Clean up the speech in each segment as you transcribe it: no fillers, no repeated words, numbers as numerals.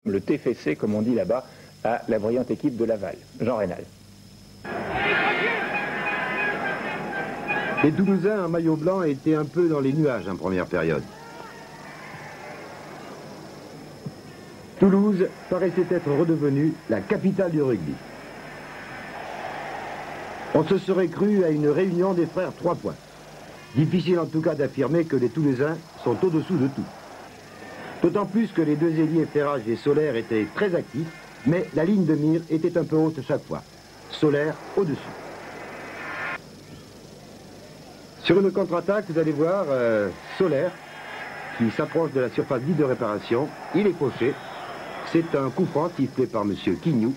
Le TFC, comme on dit là-bas, à la brillante équipe de Laval. Jean Rénal. Les Toulousains en maillot blanc étaient un peu dans les nuages en première période. Toulouse paraissait être redevenue la capitale du rugby. On se serait cru à une réunion des frères 3 points. Difficile en tout cas d'affirmer que les Toulousains sont au-dessous de tout. D'autant plus que les deux ailiers Ferrage et Solaire étaient très actifs, mais la ligne de mire était un peu haute chaque fois. Solaire au-dessus. Sur une contre-attaque, vous allez voir Solaire qui s'approche de la surface dite de réparation. Il est fauché. C'est un coup franc sifflé par M. Quignou.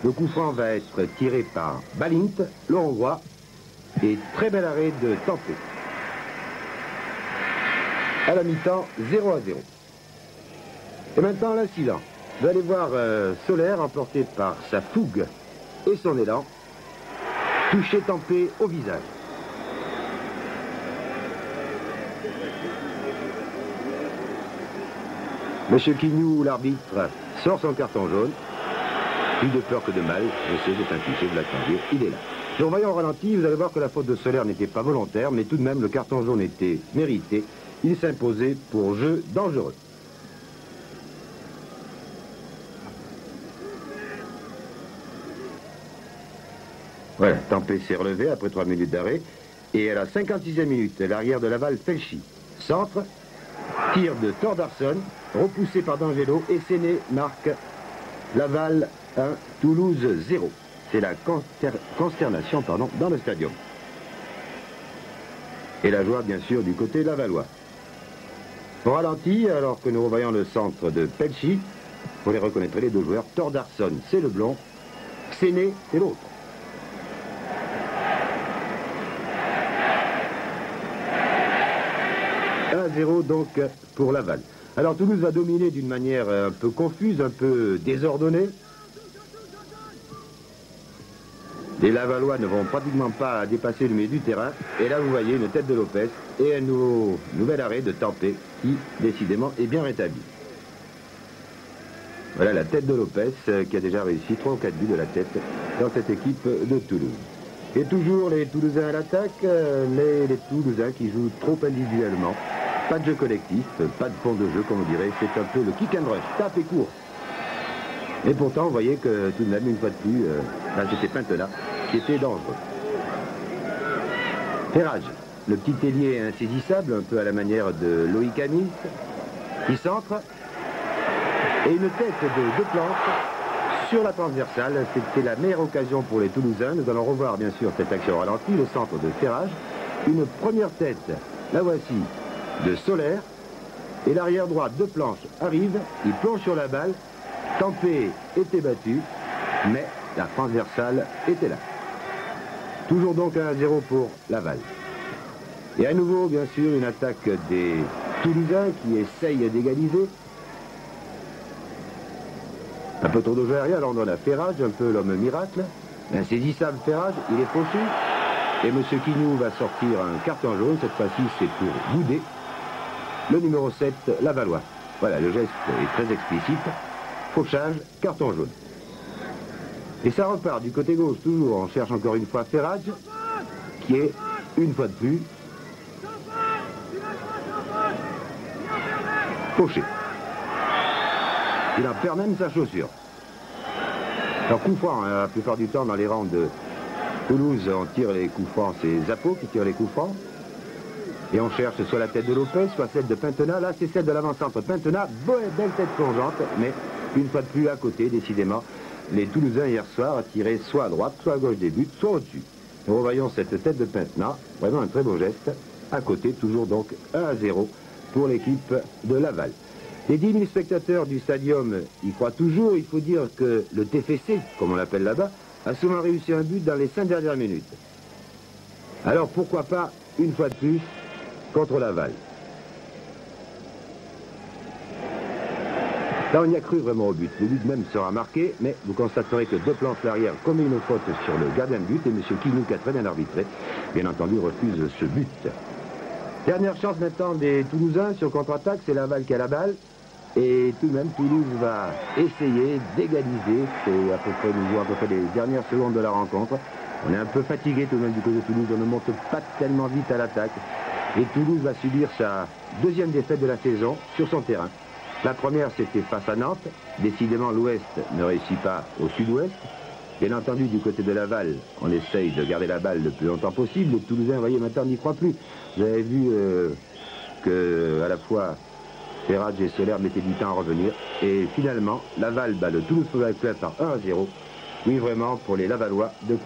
Le coup franc va être tiré par Balint, le Hongrois, et très bel arrêt de Tampé. À la mi-temps, 0-0. Et maintenant, l'incident. Vous allez voir Solaire, emporté par sa fougue et son élan, toucher Tampé au visage. Monsieur Quignou, l'arbitre, sort son carton jaune. Plus de peur que de mal, je sais, c'est un cliché, vous l'attendiez, il est là. Et en voyant au ralenti, vous allez voir que la faute de Solaire n'était pas volontaire, mais tout de même, le carton jaune était mérité. Il s'imposait pour jeu dangereux. Voilà, Tampé s'est relevé après 3 minutes d'arrêt. Et à la 56e minute, l'arrière de Laval, Felchi, centre, tir de Thordarson, repoussé par D'Angelo, et Séné marque Laval 1, Toulouse 0. C'est la consternation dans le stadium. Et la joie, bien sûr, du côté lavallois. Au ralenti, alors que nous revoyons le centre de Felchi, vous les reconnaîtrez les deux joueurs. Thordarson, c'est le blond. Séné, c'est l'autre. 1-0 donc pour Laval. Alors Toulouse va dominer d'une manière un peu confuse, un peu désordonnée. Les Lavallois ne vont pratiquement pas dépasser le milieu du terrain. Et là vous voyez une tête de Lopez et un nouvel arrêt de Tampé qui décidément est bien rétabli. Voilà la tête de Lopez qui a déjà réussi 3 ou 4 buts de la tête dans cette équipe de Toulouse. Et toujours les Toulousains à l'attaque, mais les Toulousains qui jouent trop individuellement. Pas de jeu collectif, pas de fond de jeu, comme on dirait. C'est un peu le kick and rush, tape et court. Et pourtant, vous voyez que tout de même, une fois de plus, c'était Pintena qui était dangereux. Ferrage, le petit ailier insaisissable, un peu à la manière de Loïc Amis, qui centre. Et une tête de planche sur la transversale. C'était la meilleure occasion pour les Toulousains. Nous allons revoir, bien sûr, cette action au ralenti, le centre de Ferrage. Une première tête, la voici, de Solaire, et l'arrière droit de planche arrive, il plonge sur la balle. Tampé était battu, mais la transversale était là. Toujours donc 1-0 pour Laval. Et à nouveau, bien sûr, une attaque des Toulousains qui essayent d'égaliser. Un peu trop de jeu aérien, alors on a Ferrage, un peu l'homme miracle. Insaisissable Ferrage, il est fauché. Et M. Quignou va sortir un carton jaune, cette fois-ci c'est pour Boudet. Le numéro 7, Lavallois. Voilà, le geste est très explicite. Fauchage, carton jaune. Et ça repart du côté gauche, toujours. On cherche encore une fois Ferrage, qui est, une fois de plus, fauché. Il en perd même sa chaussure. Alors, coup franc, hein, la plupart du temps, dans les rangs de Toulouse, on tire les coups francs. C'est Zappo qui tire les coups francs. Et on cherche soit la tête de Lopez, soit celle de Pintena. Là, c'est celle de l'avant-centre Pintena. Belle tête plongeante, mais une fois de plus à côté, décidément. Les Toulousains, hier soir, tiraient soit à droite, soit à gauche des buts, soit au-dessus. Nous revoyons cette tête de Pintena. Vraiment un très beau geste. À côté, toujours donc 1-0 pour l'équipe de Laval. Les 10 000 spectateurs du stadium y croient toujours. Il faut dire que le TFC, comme on l'appelle là-bas, a souvent réussi un but dans les 5 dernières minutes. Alors pourquoi pas, une fois de plus, contre Laval. Là, on y a cru vraiment au but. Le but même sera marqué, mais vous constaterez que deux planches l'arrière commet une faute sur le gardien de but et M. Quignou, qui a très bien arbitré, bien entendu, refuse ce but. Dernière chance maintenant des Toulousains sur contre-attaque, c'est Laval qui a la balle. Et tout de même, Toulouse va essayer d'égaliser. C'est à peu près, nous jouons à peu près les dernières secondes de la rencontre. On est un peu fatigué tout de même du côté de Toulouse. On ne monte pas tellement vite à l'attaque. Et Toulouse va subir sa deuxième défaite de la saison sur son terrain. La première, c'était face à Nantes. Décidément, l'Ouest ne réussit pas au Sud-Ouest. Bien entendu, du côté de Laval, on essaye de garder la balle le plus longtemps possible. Les Toulousains, vous voyez, maintenant, n'y croient plus. Vous avez vu que à la fois Ferrage et Soler mettaient du temps à revenir. Et finalement, Laval bat le Toulouse Football Club par 1-0. Oui, vraiment, pour les Lavallois, de